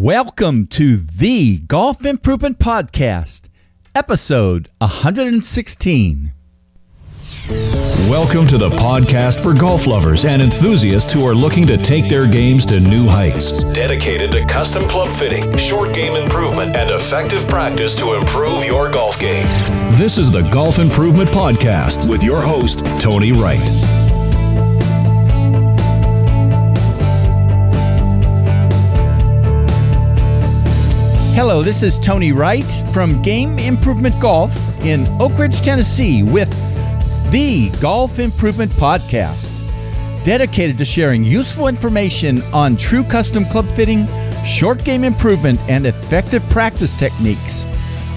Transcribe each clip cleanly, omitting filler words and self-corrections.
Welcome to the Golf Improvement Podcast, episode 116. Welcome to the podcast for golf lovers and enthusiasts who are looking to take their games to new heights. Dedicated to custom club fitting, short game improvement, and effective practice to improve your golf game. This is the Golf Improvement Podcast with your host, Tony Wright. Hello, this is Tony Wright from Game Improvement Golf in Oak Ridge, Tennessee with the Golf Improvement Podcast, dedicated to sharing useful information on true custom club fitting, short game improvement, and effective practice techniques.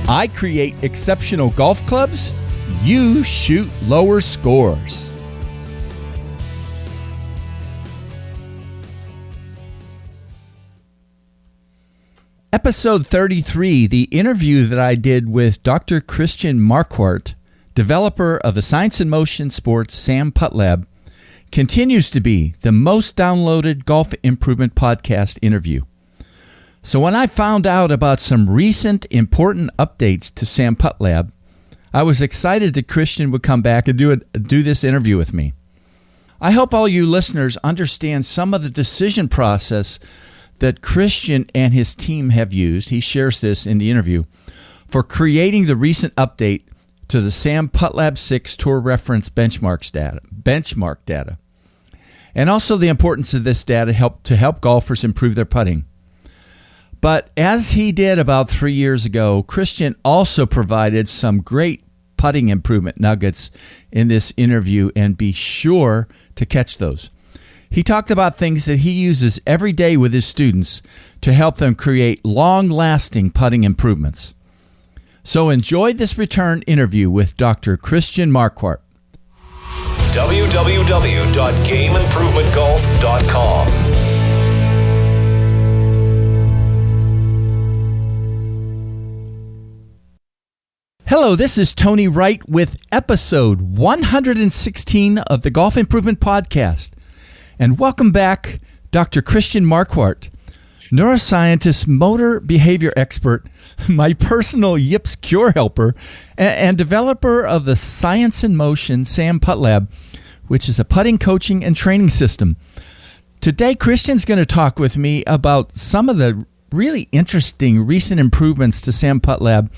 I create exceptional golf clubs. You shoot lower scores. Episode 33, the interview that I did with Dr. Christian Marquardt, developer of the Science in Motion Sports SAM PuttLab, continues to be the most downloaded golf improvement podcast interview. So when I found out about some recent important updates to SAM PuttLab, I was excited that Christian would come back and do this interview with me. I hope all you listeners understand some of the decision process that Christian and his team have used, he shares this in the interview, for creating the recent update to the SAM PuttLab 6 Tour Reference benchmark data, and also the importance of this data to help golfers improve their putting. But as he did about 3 years ago, Christian also provided some great putting improvement nuggets in this interview, and be sure to catch those. He talked about things that he uses every day with his students to help them create long-lasting putting improvements. So enjoy this return interview with Dr. Christian Marquardt. www.gameimprovementgolf.com. Hello, this is Tony Wright with episode 116 of the Golf Improvement Podcast. And welcome back, Dr. Christian Marquardt, neuroscientist, motor behavior expert, my personal yips cure helper, and developer of the Science in Motion SAM PuttLab, which is a putting coaching and training system. Today, Christian's going to talk with me about some of the really interesting recent improvements to SAM PuttLab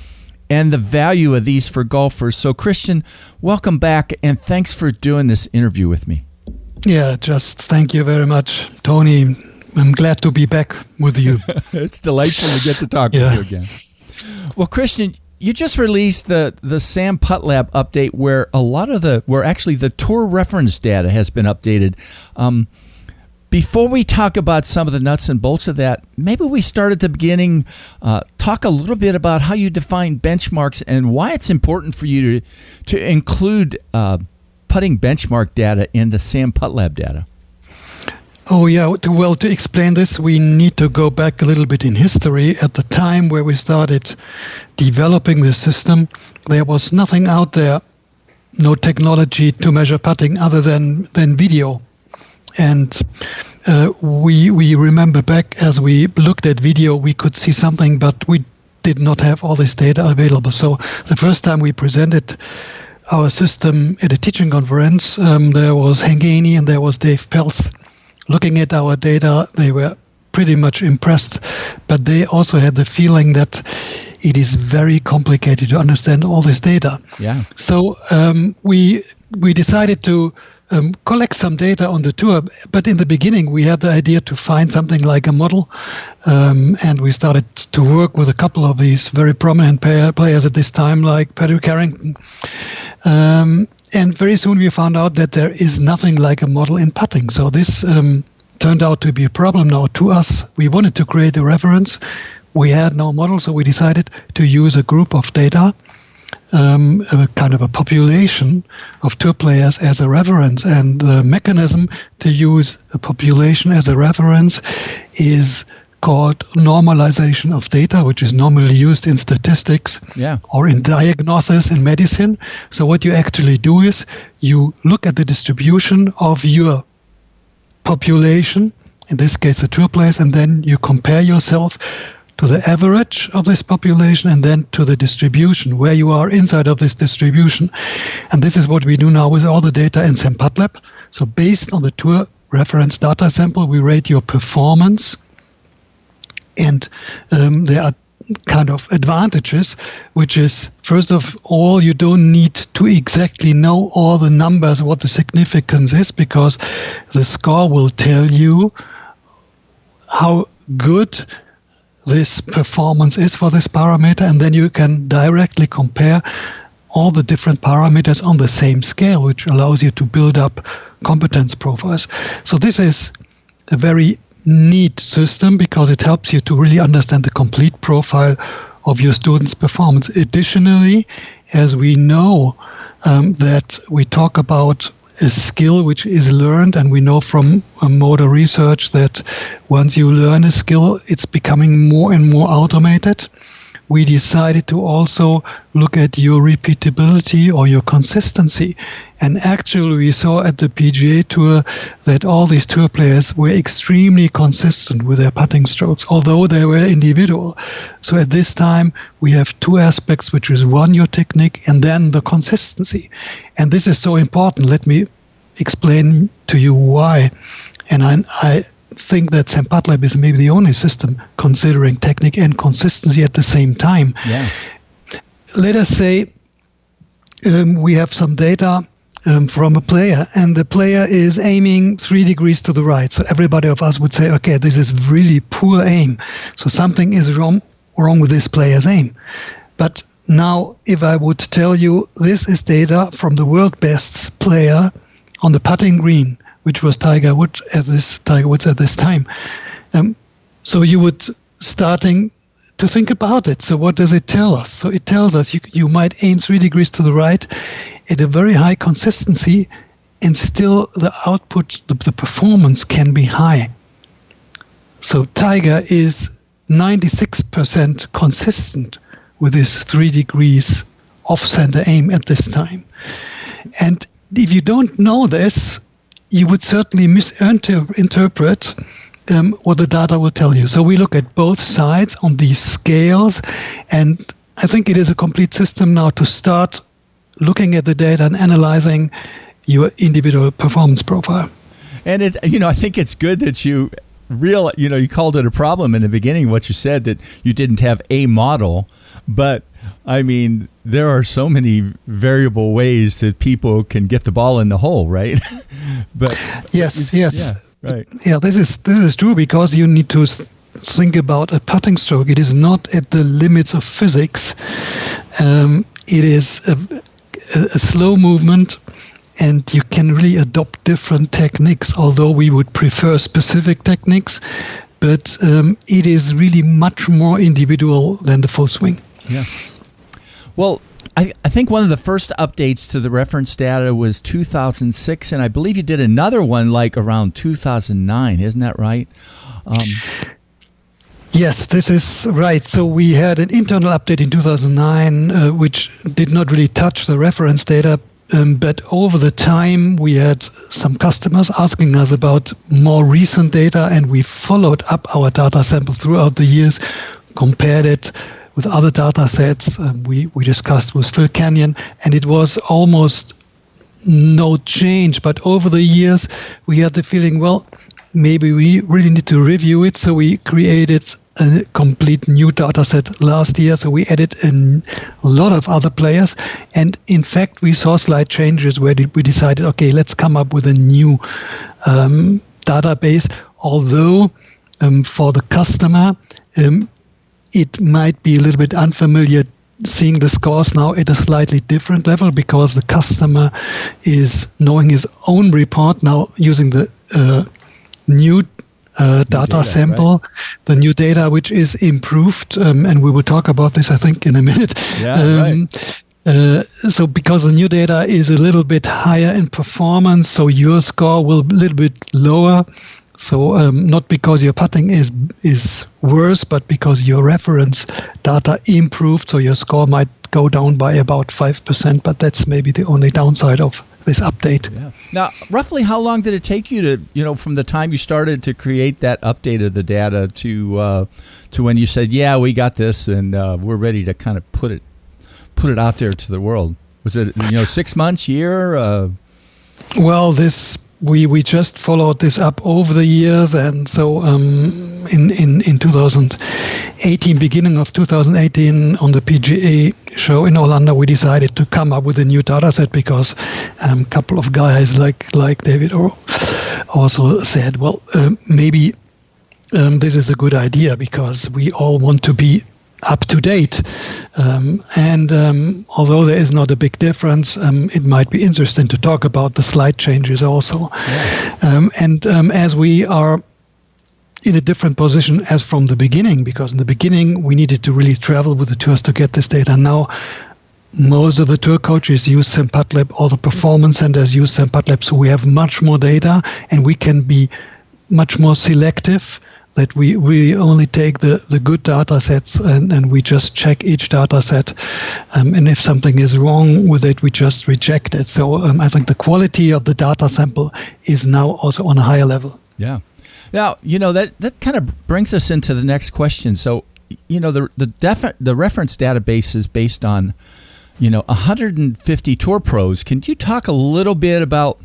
and the value of these for golfers. So, Christian, welcome back, and thanks for doing this interview with me. Yeah, just thank you very much, Tony. I'm glad to be back with you. It's delightful to get to talk with you again. Well, Christian, you just released the SAM PuttLab update where the tour reference data has been updated. Before we talk about some of the nuts and bolts of that, maybe we start at the beginning, talk a little bit about how you define benchmarks and why it's important for you to include putting benchmark data in the SAM PuttLab data. Oh yeah, to explain this, we need to go back a little bit in history. At the time where we started developing the system, there was nothing out there, no technology to measure putting other than video. And we remember back as we looked at video, we could see something, but we did not have all this data available. So the first time we presented our system at a teaching conference, there was Hank Haney and there was Dave Pelz. Looking at our data, they were pretty much impressed, but they also had the feeling that it is very complicated to understand all this data. Yeah. So we decided to collect some data on the tour, but in the beginning we had the idea to find something like a model, and we started to work with a couple of these very prominent players at this time, like Patrick Carrington. And very soon we found out that there is nothing like a model in putting. So this turned out to be a problem now to us. We wanted to create a reference. We had no model, so we decided to use a group of data, a kind of a population of tour players as a reference. And the mechanism to use a population as a reference is called normalization of data, which is normally used in statistics or in diagnosis in medicine. So what you actually do is you look at the distribution of your population in this case the tour players, and then you compare yourself to the average of this population and then to the distribution, where you are inside of this distribution. And this is what we do now with all the data in SAM PuttLab. So based on the tour reference data sample, we rate your performance. And there are kind of advantages, which is, first of all, you don't need to exactly know all the numbers, what the significance is, because the score will tell you how good this performance is for this parameter, and then you can directly compare all the different parameters on the same scale, which allows you to build up competence profiles. So this is a very neat system because it helps you to really understand the complete profile of your students' performance. Additionally, as we know that we talk about a skill which is learned, and we know from motor research that once you learn a skill, it's becoming more and more automated. We decided to also look at your repeatability or your consistency. And actually, we saw at the PGA Tour that all these tour players were extremely consistent with their putting strokes, although they were individual. So at this time, we have two aspects, which is one, your technique, and then the consistency. And this is so important. Let me explain to you why. And I think that SAM PuttLab is maybe the only system considering technique and consistency at the same time. Yeah. Let us say we have some data from a player, and the player is aiming 3 degrees to the right. So everybody of us would say, okay, this is really poor aim. So something is wrong with this player's aim. But now, if I would tell you this is data from the world best player on the putting green, which was Tiger Woods at this time. So you would starting to think about it. So what does it tell us? So it tells us you might aim 3 degrees to the right at a very high consistency, and still the output, the performance can be high. So Tiger is 96% consistent with his 3 degrees off-center aim at this time. And if you don't know this, you would certainly misinterpret what the data will tell you. So we look at both sides on these scales, and I think it is a complete system now to start looking at the data and analyzing your individual performance profile. And I think it's good that you called it a problem in the beginning, what you said, that you didn't have a model, but I mean, there are so many variable ways that people can get the ball in the hole, right? But yes. Yeah, right. Yeah, this is true, because you need to think about a putting stroke. It is not at the limits of physics. It is a slow movement, and you can really adopt different techniques, although we would prefer specific techniques, but it is really much more individual than the full swing. Yeah. Well, I think one of the first updates to the reference data was 2006, and I believe you did another one like around 2009. Isn't that right? Yes, this is right. So we had an internal update in 2009, which did not really touch the reference data, but over the time we had some customers asking us about more recent data, and we followed up our data sample throughout the years, compared it with other data sets we discussed with Phil Kenyon, and it was almost no change. But over the years, we had the feeling, well, maybe we really need to review it. So we created a complete new data set last year. So we added a lot of other players. And in fact, we saw slight changes where we decided, okay, let's come up with a new database. Although for the customer, it might be a little bit unfamiliar seeing the scores now at a slightly different level, because the customer is knowing his own report now using the new data sample, right? The new data, which is improved, and we will talk about this, I think, in a minute. Yeah, right. So because the new data is a little bit higher in performance, so your score will be a little bit lower. So not because your putting is worse, but because your reference data improved, so your score might go down by about 5%, but that's maybe the only downside of this update. Yeah. Now, roughly how long did it take you to, from the time you started to create that update of the data to when you said, yeah, we got this and we're ready to kind of put it out there to the world? Was it 6 months, year? Well, we just followed this up over the years, and so in 2018, beginning of 2018, on the PGA show in Orlando, we decided to come up with a new data set because a couple of guys like David also said, well, maybe this is a good idea because we all want to be up to date, and although there is not a big difference, it might be interesting to talk about the slight changes also. Yeah. As we are in a different position as from the beginning, because in the beginning we needed to really travel with the tours to get this data. Now most of the tour coaches use PuttLab, all the performance centers use PuttLab, so we have much more data and we can be much more selective, that we only take the good data sets and we just check each data set. And if something is wrong with it, we just reject it. So I think the quality of the data sample is now also on a higher level. Yeah. Now, that kind of brings us into the next question. So, the reference database is based on, 150 tour pros. Can you talk a little bit about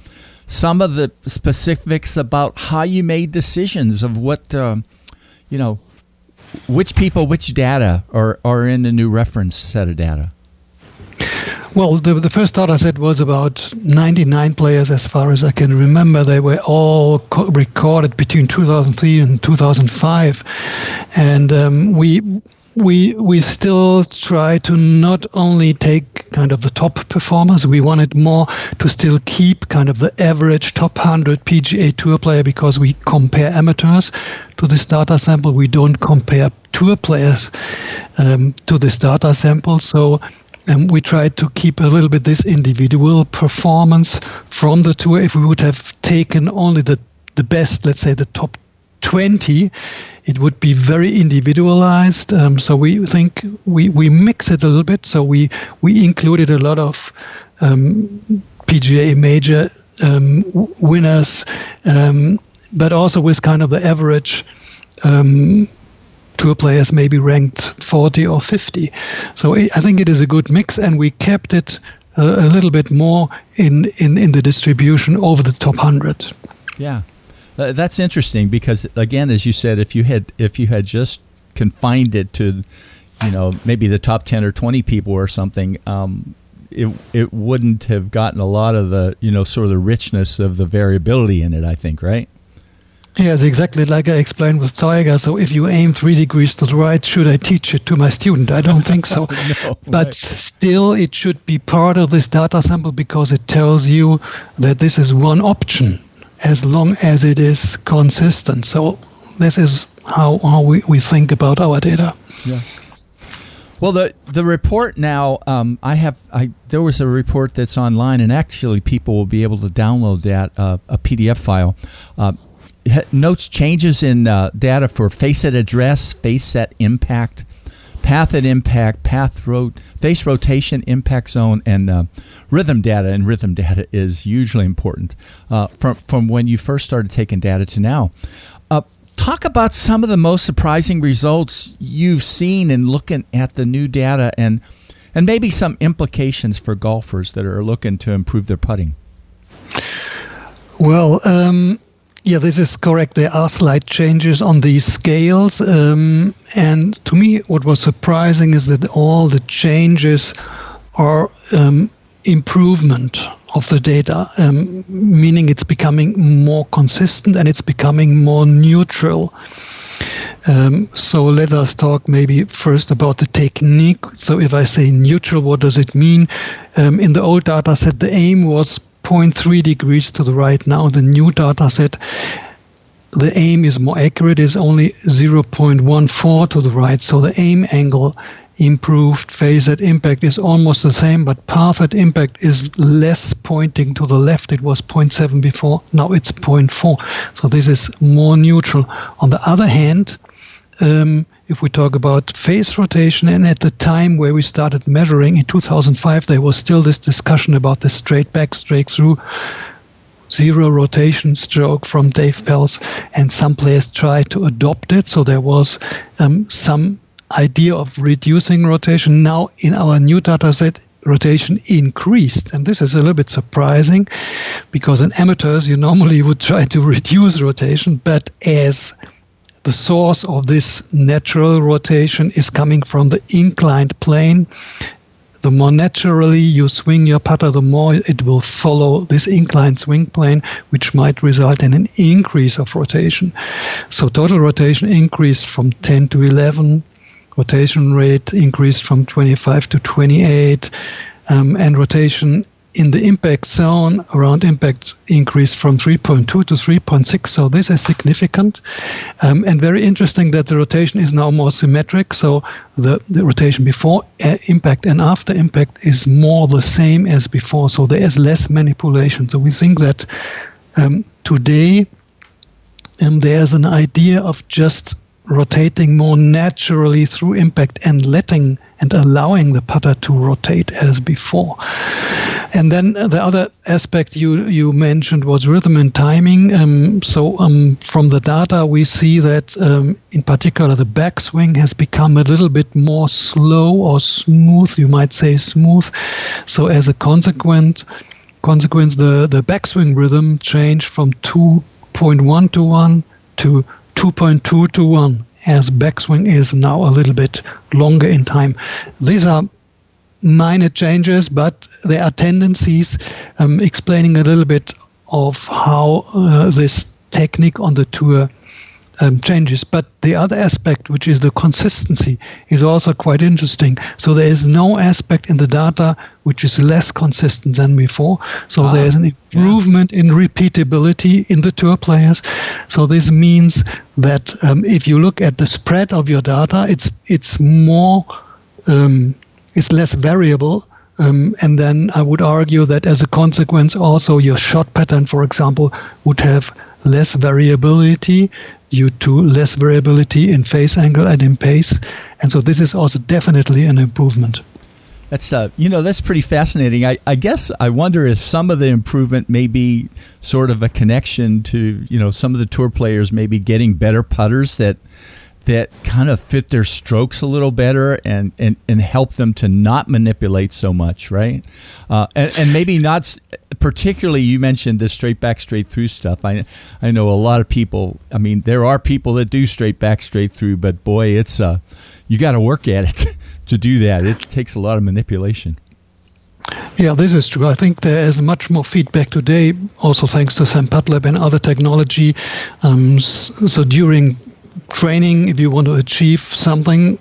some of the specifics about how you made decisions of what, which people, which data are in the new reference set of data? Well, the first data set was about 99 players as far as I can remember. They were all recorded between 2003 and 2005. And we still try to not only take kind of the top performers, we wanted more to still keep kind of the average top 100 PGA Tour player, because we compare amateurs to this data sample. We don't compare tour players to this data sample. So we tried to keep a little bit this individual performance from the tour. If we would have taken only the best, let's say the top 20, it would be very individualized. So we think we mix it a little bit. So we included a lot of PGA major winners, but also with kind of the average tour players, maybe ranked 40 or 50. So I think it is a good mix, and we kept it a little bit more in the distribution over the top 100. Yeah. That's interesting because, again, as you said, if you had just confined it to, maybe the top 10 or 20 people or something, it wouldn't have gotten a lot of the, sort of the richness of the variability in it, I think, right? Yes, exactly like I explained with Tiger. So if you aim 3 degrees to the right, should I teach it to my student? I don't think so. No, but right. Still, it should be part of this data sample because it tells you that this is one option, as long as it is consistent. So this is how we think about our data. Yeah. Well, the report now, there was a report that's online, and actually people will be able to download that, a PDF file. Notes changes in data for face at address, face at impact, path at impact, face rotation, impact zone, and rhythm data. And rhythm data is usually important from when you first started taking data to now. Talk about some of the most surprising results you've seen in looking at the new data, and maybe some implications for golfers that are looking to improve their putting. Well, yeah, this is correct. There are slight changes on these scales. And to me, what was surprising is that all the changes are improvement of the data, meaning it's becoming more consistent and it's becoming more neutral. So let us talk maybe first about the technique. So if I say neutral, what does it mean? In the old data set, the aim was 0.3 degrees to the right. Now the new data set, the aim is more accurate, is only 0.14 to the right. So the aim angle improved. Phase at impact is almost the same, but path at impact is less pointing to the left. It was 0.7 before, now it's 0.4. So this is more neutral. On the other hand, if we talk about phase rotation, and at the time where we started measuring in 2005, there was still this discussion about the straight back, straight through, zero rotation stroke from Dave Pelz, and some players tried to adopt it. So there was some idea of reducing rotation. Now in our new data set, rotation increased, and this is a little bit surprising, because in amateurs you normally would try to reduce rotation, but as the source of this natural rotation is coming from the inclined plane, the more naturally you swing your putter, the more it will follow this inclined swing plane, which might result in an increase of rotation. So total rotation increased from 10 to 11, rotation rate increased from 25 to 28, and rotation in the impact zone around impact increased from 3.2 to 3.6. So this is significant, and very interesting that the rotation is now more symmetric. So the rotation before impact and after impact is more the same as before. So there is less manipulation. So we think that today there's an idea of just rotating more naturally through impact and letting and allowing the putter to rotate as before. And then the other aspect you mentioned was rhythm and timing. So from the data, we see that in particular the backswing has become a little bit more slow or smooth, you might say smooth. So as a consequence, the backswing rhythm changed from 2.1 to 1 to 2.2 to 1, as backswing is now a little bit longer in time. These are minor changes, but there are tendencies explaining a little bit of how this technique on the tour changes. But the other aspect, which is the consistency, is also quite interesting. So there is no aspect in the data which is less consistent than before. So there is an improvement in repeatability in the tour players. So this means that if you look at the spread of your data, it's more it's less variable. And then I would argue that as a consequence, also your shot pattern, for example, would have less variability due to less variability in phase angle and in pace. And so this is also definitely an improvement. That's that's pretty fascinating. I guess I wonder if some of the improvement may be sort of a connection to, some of the tour players maybe getting better putters that kind of fit their strokes a little better and help them to not manipulate so much, right? And maybe not particularly, you mentioned the straight back, straight through stuff. I know a lot of people, there are people that do straight back, straight through, but boy, it's you got to work at it to do that. It takes a lot of manipulation. Yeah, this is true. I think there is much more feedback today, also thanks to PuttLab and other technology. So during training, if you want to achieve something,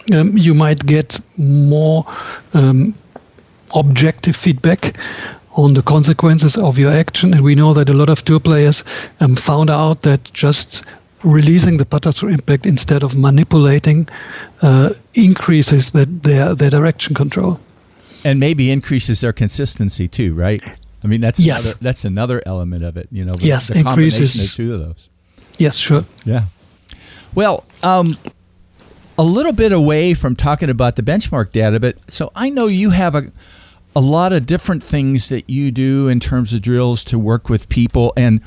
you might get more objective feedback on the consequences of your action. And we know that a lot of tour players found out that just releasing the putter through impact instead of manipulating increases their direction control. And maybe increases their consistency too, right? That's another element of it, the combination of two of those. Yes, sure. Yeah. Well, a little bit away from talking about the benchmark data, but so I know you have a lot of different things that you do in terms of drills to work with people, and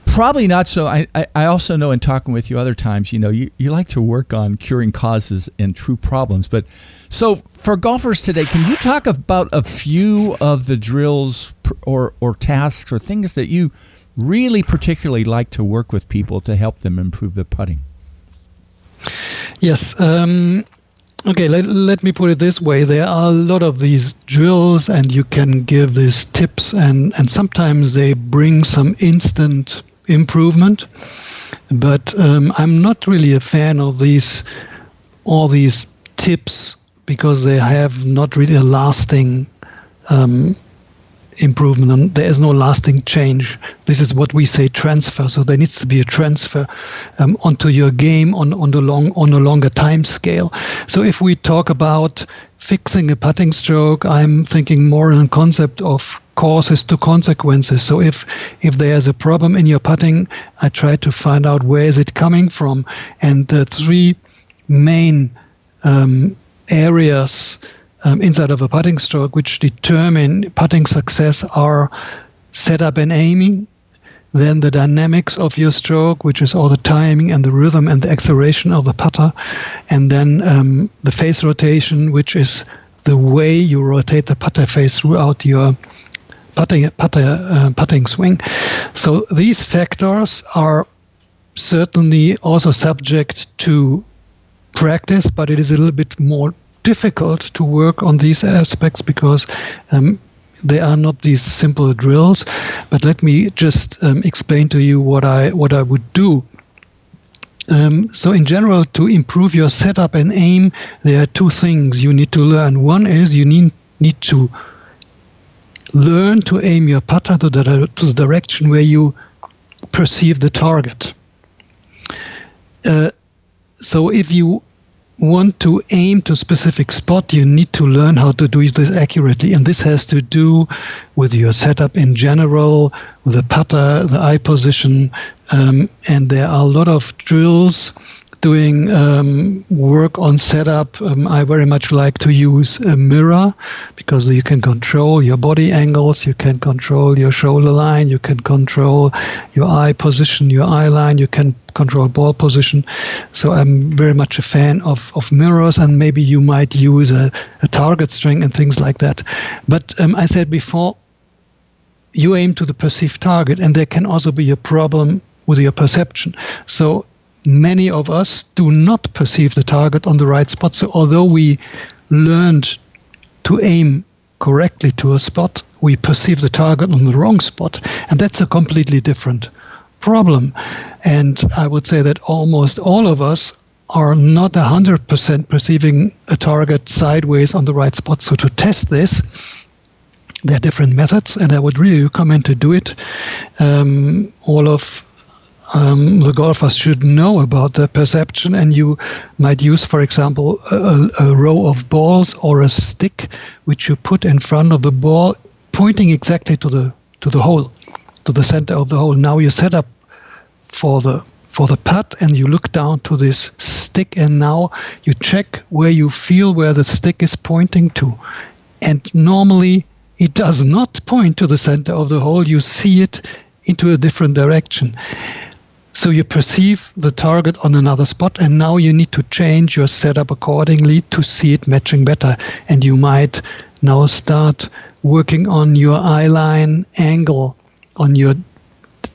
probably not so. I also know in talking with you other times, you like to work on curing causes and true problems. But so for golfers today, can you talk about a few of the drills or tasks or things that you really particularly like to work with people to help them improve their putting? Yes. Okay, let me put it this way. There are a lot of these drills, and you can give these tips, and sometimes they bring some instant improvement. But I'm not really a fan of all these tips, because they have not really a lasting improvement, and there is no lasting change. This is what we say transfer. So there needs to be a transfer onto your game on a longer time scale. So if we talk about fixing a putting stroke, I'm thinking more in a concept of causes to consequences. So if there's a problem in your putting, I try to find out where is it coming from. And the three main areas inside of a putting stroke which determine putting success are setup and aiming, then the dynamics of your stroke, which is all the timing and the rhythm and the acceleration of the putter, and then the face rotation, which is the way you rotate the putter face throughout your putting swing. So these factors are certainly also subject to practice, but it is a little bit more difficult to work on these aspects because they are not these simple drills. But let me just explain to you what I would do. So in general, to improve your setup and aim, there are two things you need to learn. One is you need to learn to aim your putter to the direction where you perceive the target. So if you want to aim to a specific spot, you need to learn how to do this accurately. And this has to do with your setup in general, with the putter, the eye position. And there are a lot of drills doing work on setup. I very much like to use a mirror because you can control your body angles, you can control your shoulder line, you can control your eye position, your eye line, you can control ball position. So I'm very much a fan of mirrors, and maybe you might use a target string and things like that. But I said before, you aim to the perceived target, and there can also be a problem with your perception. So many of us do not perceive the target on the right spot. So although we learned to aim correctly to a spot, we perceive the target on the wrong spot. And that's a completely different problem. And I would say that almost all of us are not 100% perceiving a target sideways on the right spot. So to test this, there are different methods, and I would really recommend to do it. All of the golfers should know about the perception, and you might use, for example, a row of balls or a stick which you put in front of the ball, pointing exactly to the hole, to the center of the hole. Now you set up for the putt, and you look down to this stick, and now you check where you feel where the stick is pointing to. And normally it does not point to the center of the hole. You see it into a different direction. So you perceive the target on another spot, and now you need to change your setup accordingly to see it matching better. And you might now start working on your eye line angle, on your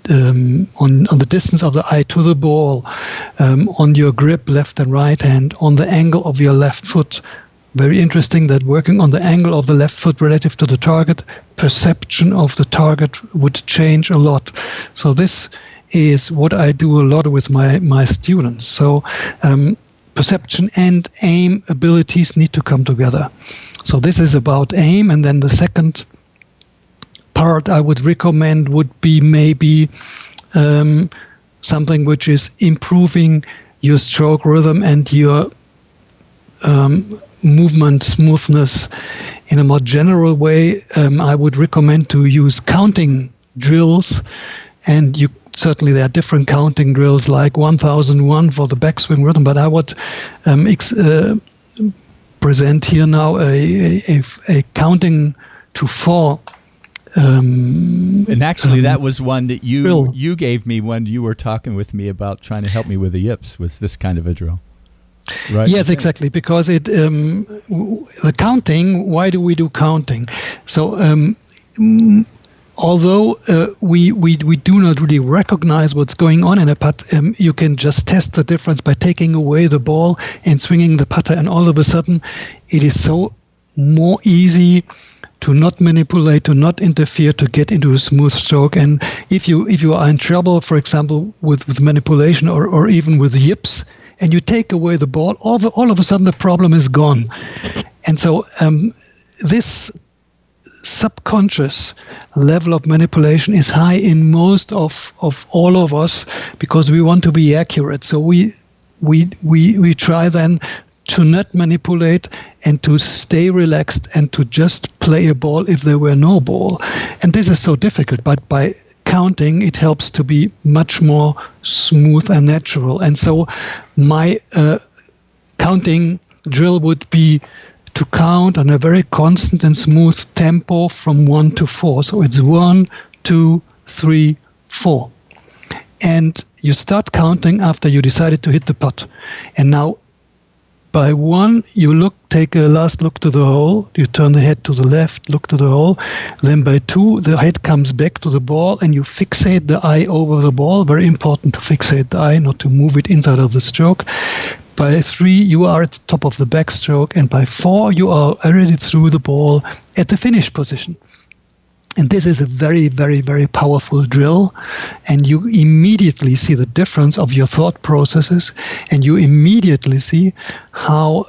on the distance of the eye to the ball, on your grip left and right hand, on the angle of your left foot. Very interesting that working on the angle of the left foot relative to the target, perception of the target would change a lot. So this is what I do a lot with my students. So perception and aim abilities need to come together. So this is about aim, and then the second part I would recommend would be maybe something which is improving your stroke rhythm and your movement smoothness in a more general way. I would recommend to use counting drills, and certainly there are different counting drills like 1001 for the backswing rhythm, but I would present here now a counting to 4. And actually, that was one that you gave me when you were talking with me about trying to help me with the yips, was this kind of a drill. Right? Yes, exactly. Because the counting. Why do we do counting? So although we do not really recognize what's going on in a putt, you can just test the difference by taking away the ball and swinging the putter, and all of a sudden, it is so more easy to not manipulate, to not interfere, to get into a smooth stroke. And if you are in trouble, for example, with manipulation or even with yips, and you take away the ball, all of a sudden the problem is gone. And so this subconscious level of manipulation is high in most of all of us because we want to be accurate. So we try then to not manipulate and to stay relaxed and to just play a ball if there were no ball. And this is so difficult, but by counting, it helps to be much more smooth and natural. And so my counting drill would be to count on a very constant and smooth tempo from 1 to 4. So it's 1, 2, 3, 4. And you start counting after you decided to hit the putt. And now by 1, you take a last look to the hole. You turn the head to the left, look to the hole. Then by 2, the head comes back to the ball and you fixate the eye over the ball. Very important to fixate the eye, not to move it inside of the stroke. By 3, you are at the top of the backstroke. And by 4, you are already through the ball at the finish position. And this is a very, very, very powerful drill. And you immediately see the difference of your thought processes. And you immediately see how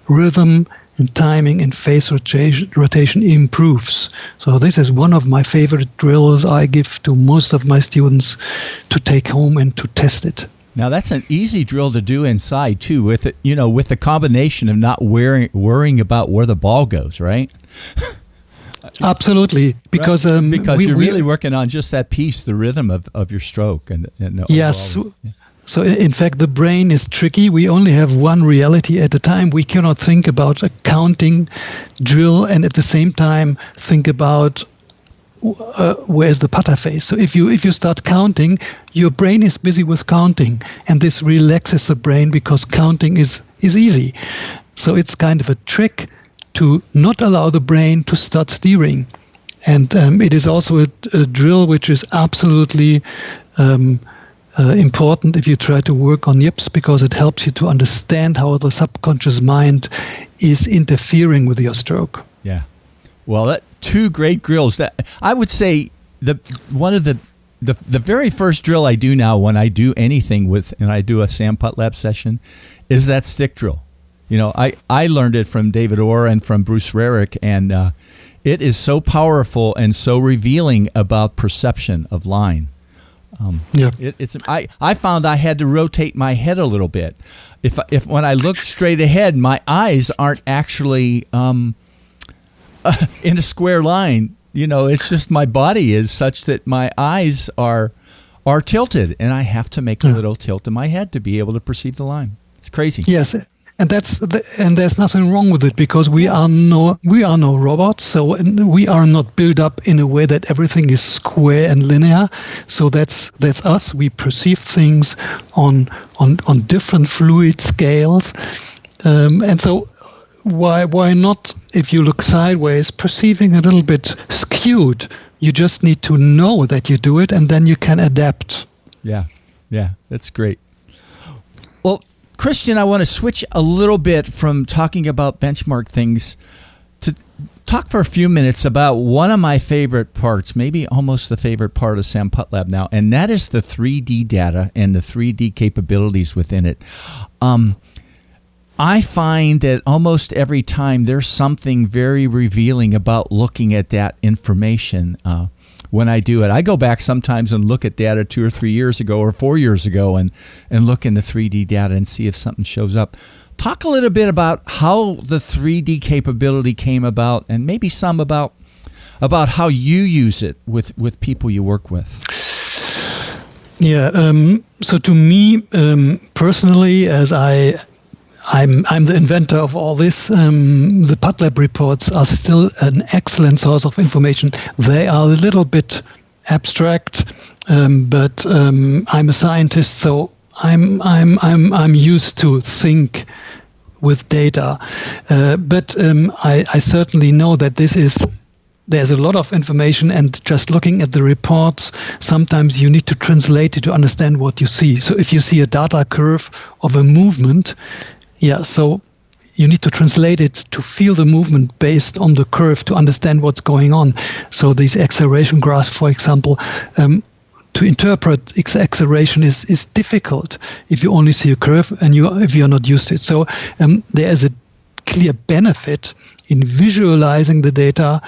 rhythm and timing and face rotation improves. So this is one of my favorite drills I give to most of my students to take home and to test it. Now that's an easy drill to do inside too, with it, with the combination of not worrying about where the ball goes, right? Absolutely, because right. Because you're really working on just that piece, the rhythm of your stroke, and yes. So in fact, the brain is tricky. We only have one reality at a time. We cannot think about a counting drill and at the same time think about where's the putter face. So if you start counting, your brain is busy with counting, and this relaxes the brain because counting is easy. So it's kind of a trick to not allow the brain to start steering. And it is also a drill which is absolutely important if you try to work on yips, because it helps you to understand how the subconscious mind is interfering with your stroke. Yeah. Well, two great drills. That I would say one of the very first drill I do now when I do anything and I do a Sam PuttLab session is that stick drill. I learned it from David Orr and from Bruce Rarick, and it is so powerful and so revealing about perception of line. I found I had to rotate my head a little bit. If when I look straight ahead, my eyes aren't actually in a square line. It's just my body is such that my eyes are tilted, and I have to make a little tilt in my head to be able to perceive the line. It's crazy. Yes. And there's nothing wrong with it, because we are no robots, so we are not built up in a way that everything is square and linear. So that's us. We perceive things on different fluid scales, and so why not, if you look sideways, perceiving a little bit skewed? You just need to know that you do it, and then you can adapt. Yeah, that's great. Well, Christian, I want to switch a little bit from talking about benchmark things to talk for a few minutes about one of my favorite parts, maybe almost the favorite part of Sam PuttLab now, and that is the 3D data and the 3D capabilities within it. I find that almost every time there's something very revealing about looking at that information when I do it. I go back sometimes and look at data 2 or 3 years ago or 4 years ago and look in the 3D data and see if something shows up. Talk a little bit about how the 3D capability came about, and maybe some about how you use it with people you work with. Yeah. So to me, personally, as I'm the inventor of all this. The PuttLab reports are still an excellent source of information. They are a little bit abstract, but I'm a scientist, so I'm used to think with data. But I certainly know that there's a lot of information, and just looking at the reports, sometimes you need to translate it to understand what you see. So if you see a data curve of a movement, so you need to translate it to feel the movement based on the curve to understand what's going on. So these acceleration graphs, for example, to interpret acceleration is difficult if you only see a curve and if you're not used to it. So there is a clear benefit in visualizing the data,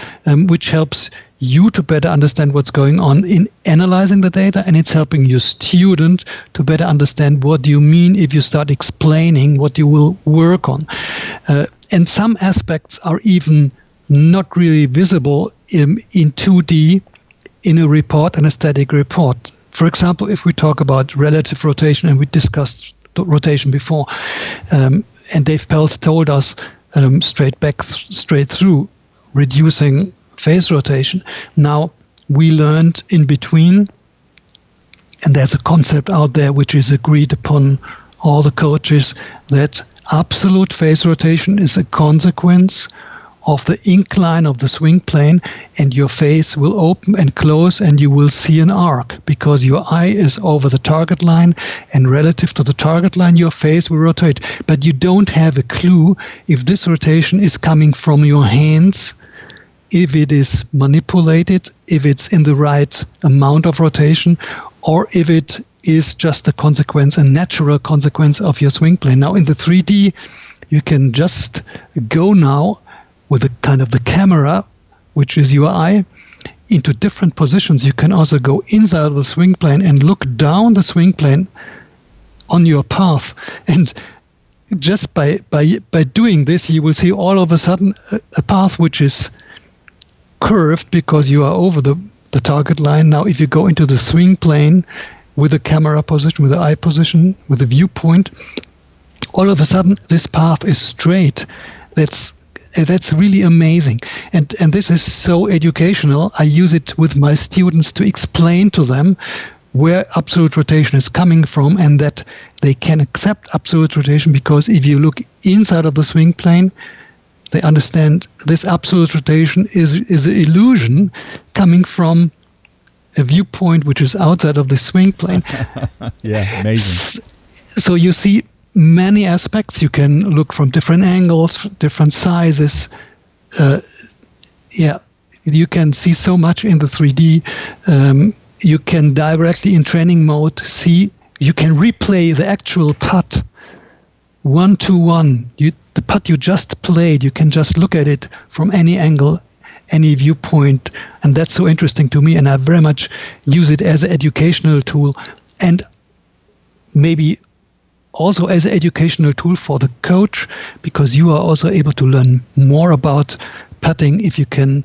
which helps you to better understand what's going on in analyzing the data, and it's helping your student to better understand what you mean if you start explaining what you will work on. and some aspects are even not really visible in 2D in a report, an aesthetic report. For example, if we talk about relative rotation, and we discussed rotation before, and Dave Pelz told us straight through, reducing phase rotation. Now, we learned in between, and there's a concept out there which is agreed upon all the coaches, that absolute phase rotation is a consequence of the incline of the swing plane, and your face will open and close and you will see an arc because your eye is over the target line, and relative to the target line your face will rotate. But you don't have a clue if this rotation is coming from your hands, if it is manipulated, if it's in the right amount of rotation, or if it is just a natural consequence of your swing plane. Now in the 3D, you can just go now with a kind of the camera, which is your eye, into different positions. You can also go inside of the swing plane and look down the swing plane on your path. And just by doing this, you will see all of a sudden a path which is curved because you are over the target line. Now, if you go into the swing plane with the camera position, with the eye position, with the viewpoint, all of a sudden this path is straight. That's really amazing, and this is so educational. I use it with my students to explain to them where absolute rotation is coming from, and that they can accept absolute rotation because if you look inside of the swing plane, they understand this absolute rotation is an illusion coming from a viewpoint which is outside of the swing plane. Yeah, amazing. So you see many aspects. You can look from different angles, different sizes. You can see so much in the 3D. You can directly in training mode see, you can replay the actual putt 1-to-1. The putt you just played, you can just look at it from any angle, any viewpoint, and that's so interesting to me, and I very much use it as an educational tool, and maybe also as an educational tool for the coach, because you are also able to learn more about putting if you can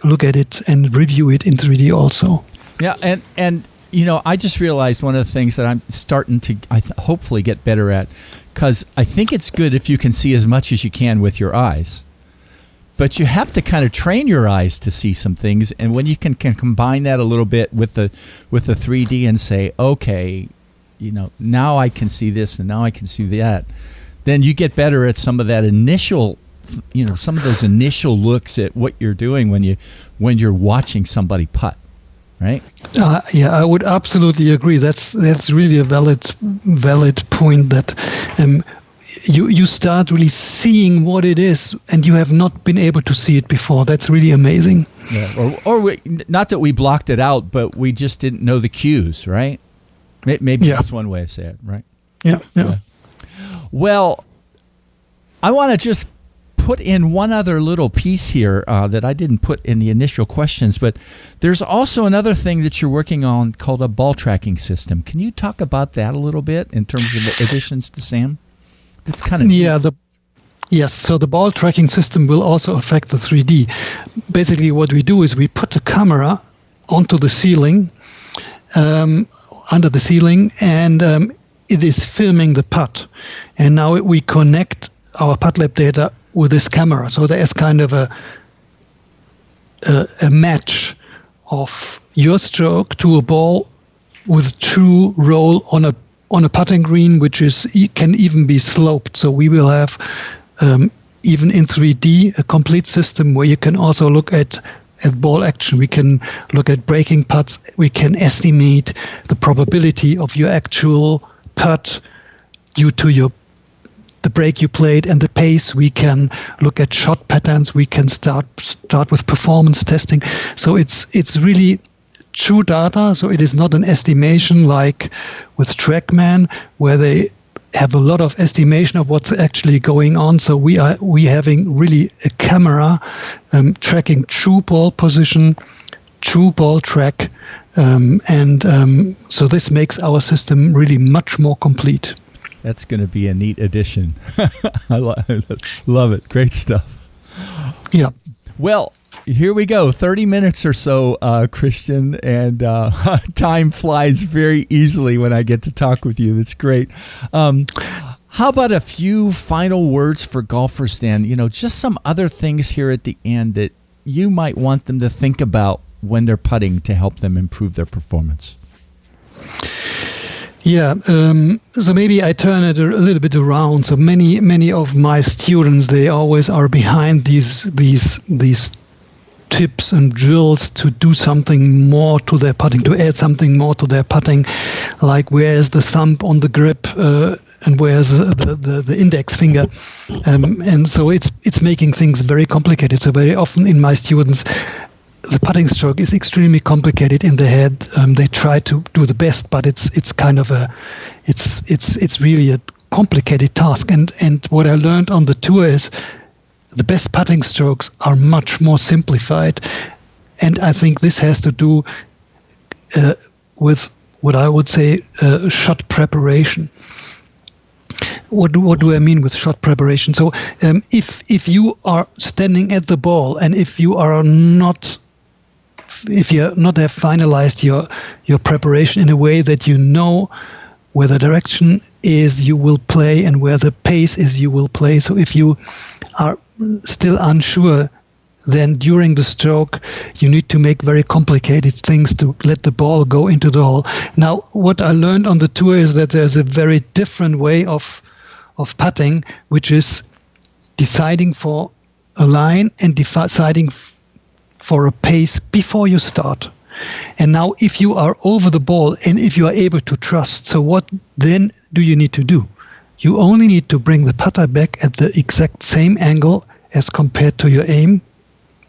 look at it and review it in 3D also. Yeah, and you know, I just realized one of the things that I'm starting to hopefully get better at, because I think it's good if you can see as much as you can with your eyes, but you have to kind of train your eyes to see some things, and when you can combine that a little bit with the 3D and say, okay, you know, now I can see this and now I can see that, then you get better at some of that initial, you know, some of those initial looks at what you're doing when you're watching somebody putt, right? Yeah, I would absolutely agree. That's really a valid point, that you start really seeing what it is, and you have not been able to see it before. That's really amazing. Yeah, or not that we blocked it out, but we just didn't know the cues, right? Maybe that's one way to say it, right? Yeah. Well, I want to just put in one other little piece here that I didn't put in the initial questions, but there's also another thing that you're working on called a ball tracking system. Can you talk about that a little bit in terms of the additions to SAM? That's kind of Yes, so the ball tracking system will also affect the 3D. Basically, what we do is we put the camera onto the ceiling, under the ceiling, and it is filming the putt. And now we connect our PuttLab data with this camera. So there is kind of a match of your stroke to a ball with true roll on a putting green, which can even be sloped. So we will have even in 3D a complete system where you can also look at ball action. We can look at breaking putts. We can estimate the probability of your actual putt due to the break you played and the pace. We can look at shot patterns. We can start with performance testing. So it's really true data. So it is not an estimation like with TrackMan, where they have a lot of estimation of what's actually going on. So we having really a camera tracking true ball position, true ball track, and so this makes our system really much more complete. That's going to be a neat addition. I love it. Great stuff. Yeah. Well, here we go. 30 minutes or so, Christian, and time flies very easily when I get to talk with you. That's great. How about a few final words for golfers, Dan? Just some other things here at the end that you might want them to think about when they're putting to help them improve their performance. Yeah, so maybe I turn it a little bit around. So many of my students, they always are behind these tips and drills to do something more to their putting, to add something more to their putting, like where's the thumb on the grip and where's the index finger, and so it's making things very complicated. So very often in my students, the putting stroke is extremely complicated in the head. They try to do the best, but it's kind of it's really a complicated task. And what I learned on the tour is the best putting strokes are much more simplified. And I think this has to do with what I would say shot preparation. What do I mean with shot preparation? So if you are standing at the ball and if you have finalized your preparation in a way that you know where the direction is you will play and where the pace is you will play. So if you are still unsure, then during the stroke you need to make very complicated things to let the ball go into the hole. Now, what I learned on the tour is that there's a very different way of putting, which is deciding for a line and deciding for a pace before you start. And now if you are over the ball and if you are able to trust, so what then do you need to do? You only need to bring the putter back at the exact same angle as compared to your aim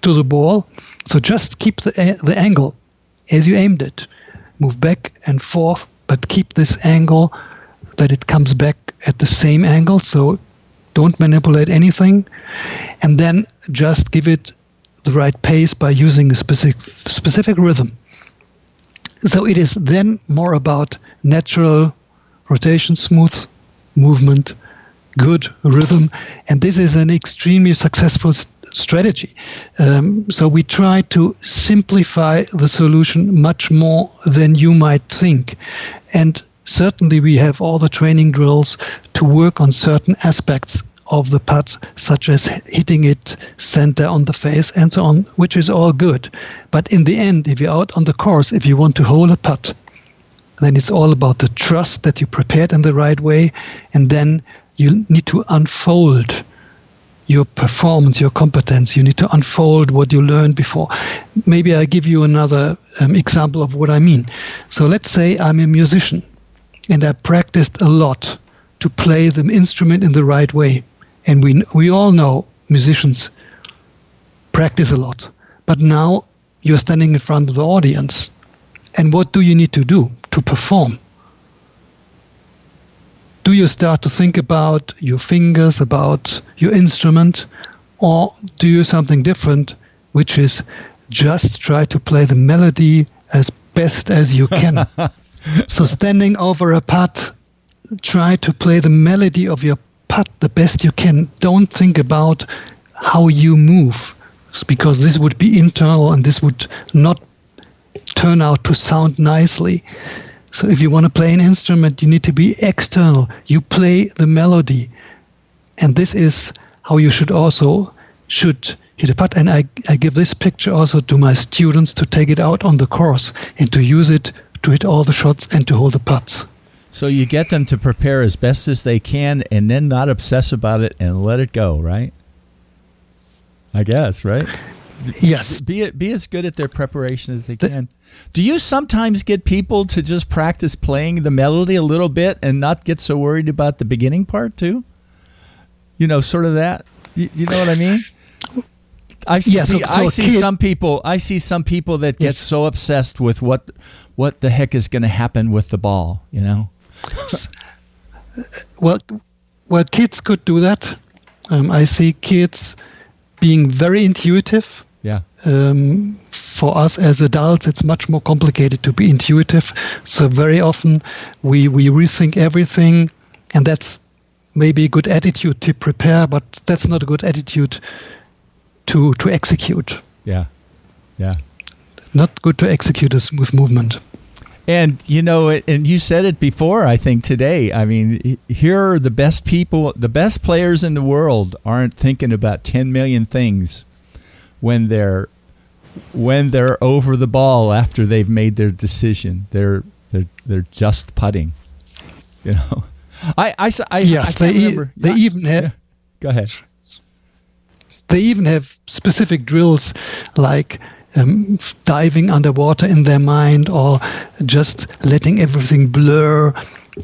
to the ball. So just keep the angle as you aimed it. Move back and forth, but keep this angle that it comes back at the same angle. So don't manipulate anything. And then just give it the right pace by using a specific rhythm. So it is then more about natural rotation, smooth movement, good rhythm, and this is an extremely successful strategy. So we try to simplify the solution much more than you might think. And certainly we have all the training drills to work on certain aspects of the putt, such as hitting it center on the face and so on, which is all good. But in the end, if you're out on the course, if you want to hold a putt, then it's all about the trust that you prepared in the right way, and then you need to unfold your performance, your competence. You need to unfold what you learned before. Maybe I give you another example of what I mean. So let's say I'm a musician, and I practiced a lot to play the instrument in the right way. And we all know musicians practice a lot. But now you're standing in front of the audience. And what do you need to do to perform? Do you start to think about your fingers, about your instrument? Or do you something different, which is just try to play the melody as best as you can? So standing over a putt, try to play the melody of your putt the best you can. Don't think about how you move, because this would be internal and this would not turn out to sound nicely. So if you want to play an instrument, you need to be external. You play the melody. And this is how you should hit a putt. And I give this picture also to my students to take it out on the course and to use it to hit all the shots and to hold the putts. So you get them to prepare as best as they can and then not obsess about it and let it go, right? I guess, right? Yes. Be as good at their preparation as they can. Do you sometimes get people to just practice playing the melody a little bit and not get so worried about the beginning part too? Sort of that. You know what I mean? I see some people that get so obsessed with what the heck is going to happen with the ball, Well, kids could do that. I see kids being very intuitive. Yeah. For us as adults, it's much more complicated to be intuitive. So very often we rethink everything. And that's maybe a good attitude to prepare, but that's not a good attitude to execute. Yeah. Not good to execute a smooth movement. And, and you said it before, I think, today. I mean, here are the best people, the best players in the world aren't thinking about 10 million things when they're over the ball after they've made their decision. They're just putting, Yes, I can't remember. They even have. Yeah. Go ahead. They even have specific drills like diving underwater in their mind, or just letting everything blur.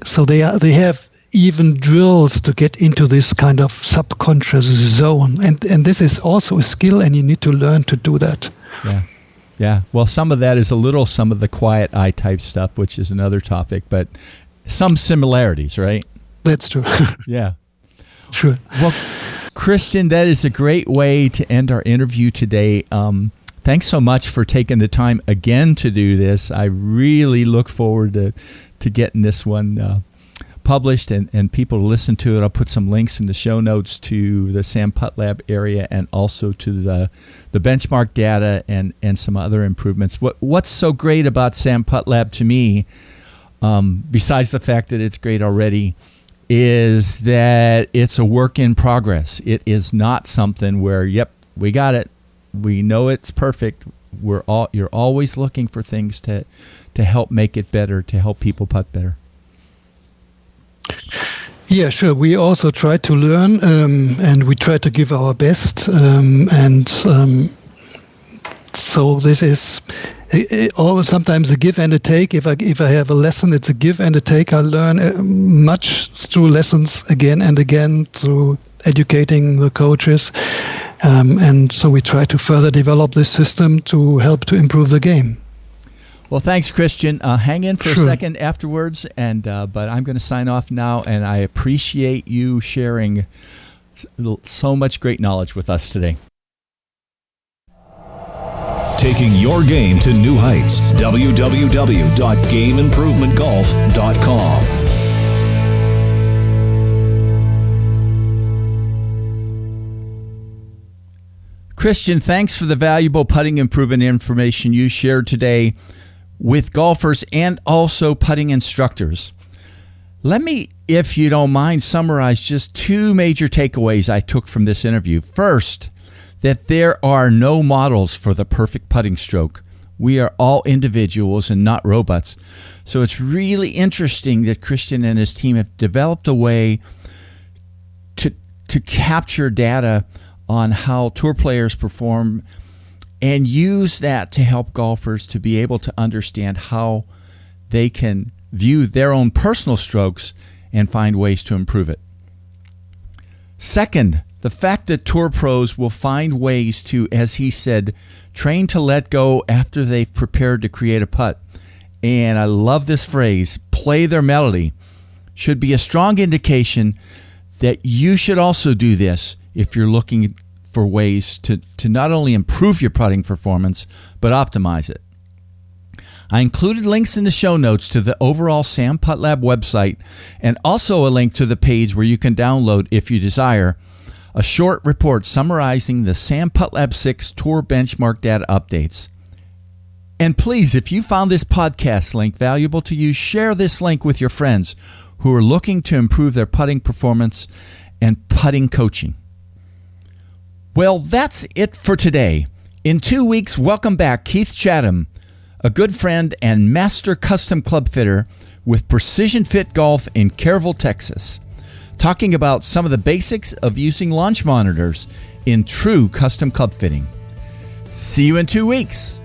So they have even drills to get into this kind of subconscious zone, and this is also a skill, and you need to learn to do that. Yeah. Well, some of that is some of the quiet eye type stuff, which is another topic, but some similarities, right? That's true. Yeah. Sure. Well, Christian, that is a great way to end our interview today. Thanks so much for taking the time again to do this. I really look forward to getting this one published and people to listen to it. I'll put some links in the show notes to the SAM PuttLab area and also to the benchmark data and some other improvements. What's so great about SAM PuttLab to me, besides the fact that it's great already, is that it's a work in progress. It is not something where, yep, we got it. We know it's perfect. You're always looking for things to help make it better, to help people putt better. Yeah, sure. We also try to learn, and we try to give our best. So this is always sometimes a give and a take. If I have a lesson, it's a give and a take. I learn much through lessons again and again, through educating the coaches. And so we try to further develop this system to help to improve the game. Well, thanks, Christian. Hang in for a second afterwards, but I'm going to sign off now, and I appreciate you sharing so much great knowledge with us today. Taking your game to new heights. www.gameimprovementgolf.com. Christian, thanks for the valuable putting improvement information you shared today with golfers and also putting instructors. Let me, if you don't mind, summarize just two major takeaways I took from this interview. First, that there are no models for the perfect putting stroke. We are all individuals and not robots. So it's really interesting that Christian and his team have developed a way to capture data on how tour players perform and use that to help golfers to be able to understand how they can view their own personal strokes and find ways to improve it. Second, the fact that tour pros will find ways to, as he said, train to let go after they've prepared to create a putt. And I love this phrase, play their melody, should be a strong indication that you should also do this if you're looking for ways to not only improve your putting performance, but optimize it. I included links in the show notes to the overall SAM PuttLab website and also a link to the page where you can download, if you desire, a short report summarizing the SAM PuttLab 6 Tour Benchmark data updates. And please, if you found this podcast link valuable to you, share this link with your friends who are looking to improve their putting performance and putting coaching. Well, that's it for today. In 2 weeks, welcome back Keith Chatham, a good friend and master custom club fitter with Precision Fit Golf in Kerrville, Texas, talking about some of the basics of using launch monitors in true custom club fitting. See you in 2 weeks.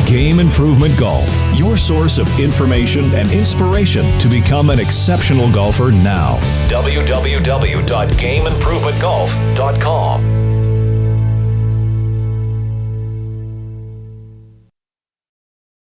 Game Improvement Golf, your source of information and inspiration to become an exceptional golfer now. www.gameimprovementgolf.com